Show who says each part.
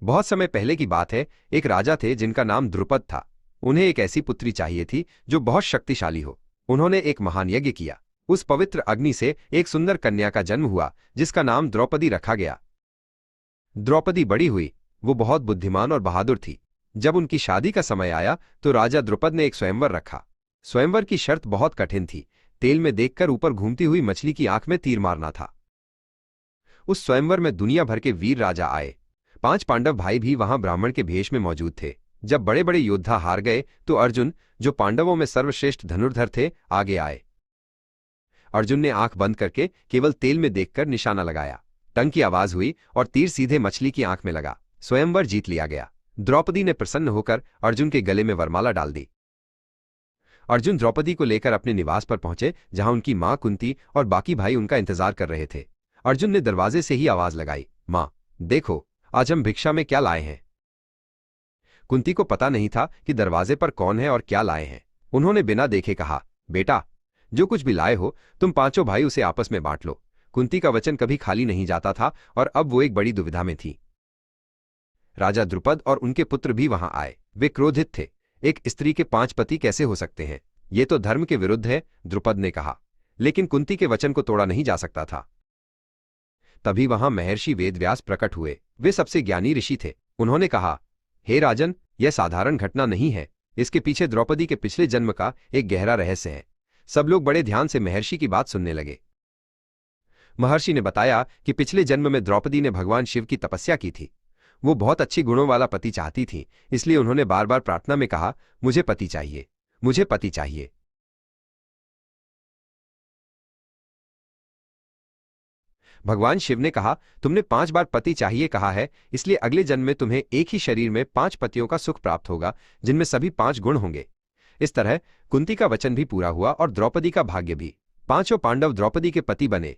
Speaker 1: बहुत समय पहले की बात है। एक राजा थे जिनका नाम द्रुपद था। उन्हें एक ऐसी पुत्री चाहिए थी जो बहुत शक्तिशाली हो। उन्होंने एक महान यज्ञ किया। उस पवित्र अग्नि से एक सुंदर कन्या का जन्म हुआ जिसका नाम द्रौपदी रखा गया। द्रौपदी बड़ी हुई। वो बहुत बुद्धिमान और बहादुर थी। जब उनकी शादी का समय आया तो राजा द्रुपद ने एक स्वयंवर रखा। स्वयंवर की शर्त बहुत कठिन थी। तेल में देखकर ऊपर घूमती हुई मछली की आंख में तीर मारना था। उस स्वयंवर में दुनिया भर के वीर राजा आए। 5 पांडव भाई भी वहां ब्राह्मण के भेष में मौजूद थे। जब बड़े बड़े योद्धा हार गए तो अर्जुन, जो पांडवों में सर्वश्रेष्ठ धनुर्धर थे, आगे आए। अर्जुन ने आंख बंद करके केवल तेल में देखकर निशाना लगाया। टंग की आवाज हुई और तीर सीधे मछली की आंख में लगा। स्वयंवर जीत लिया गया। द्रौपदी ने प्रसन्न होकर अर्जुन के गले में वरमाला डाल दी। अर्जुन द्रौपदी को लेकर अपने निवास पर पहुंचे जहां उनकी मां कुंती और बाकी भाई उनका इंतजार कर रहे थे। अर्जुन ने दरवाजे से ही आवाज लगाई, मां, देखो, आज हम भिक्षा में क्या लाए हैं। कुंती को पता नहीं था कि दरवाजे पर कौन है और क्या लाए हैं। उन्होंने बिना देखे कहा, बेटा, जो कुछ भी लाए हो तुम पांचों भाई उसे आपस में बांट लो। कुंती का वचन कभी खाली नहीं जाता था और अब वो एक बड़ी दुविधा में थी। राजा द्रुपद और उनके पुत्र भी वहां आए। वे क्रोधित थे। एक स्त्री के 5 पति कैसे हो सकते हैं? ये तो धर्म के विरुद्ध है, द्रुपद ने कहा। लेकिन कुंती के वचन को तोड़ा नहीं जा सकता था। तभी वहां महर्षि वेदव्यास प्रकट हुए। वे सबसे ज्ञानी ऋषि थे। उन्होंने कहा, हे राजन, यह साधारण घटना नहीं है। इसके पीछे द्रौपदी के पिछले जन्म का एक गहरा रहस्य है। सब लोग बड़े ध्यान से महर्षि की बात सुनने लगे। महर्षि ने बताया कि पिछले जन्म में द्रौपदी ने भगवान शिव की तपस्या की थी। वो बहुत अच्छी गुणों वाला पति चाहती थी, इसलिए उन्होंने बार बार प्रार्थना में कहा, मुझे पति चाहिए, मुझे पति चाहिए। भगवान शिव ने कहा, तुमने 5 बार पति चाहिए कहा है, इसलिए अगले जन्म में तुम्हें एक ही शरीर में 5 पतियों का सुख प्राप्त होगा, जिनमें सभी 5 गुण होंगे। इस तरह कुंती का वचन भी पूरा हुआ और द्रौपदी का भाग्य भी। 5 पांडव द्रौपदी के पति बने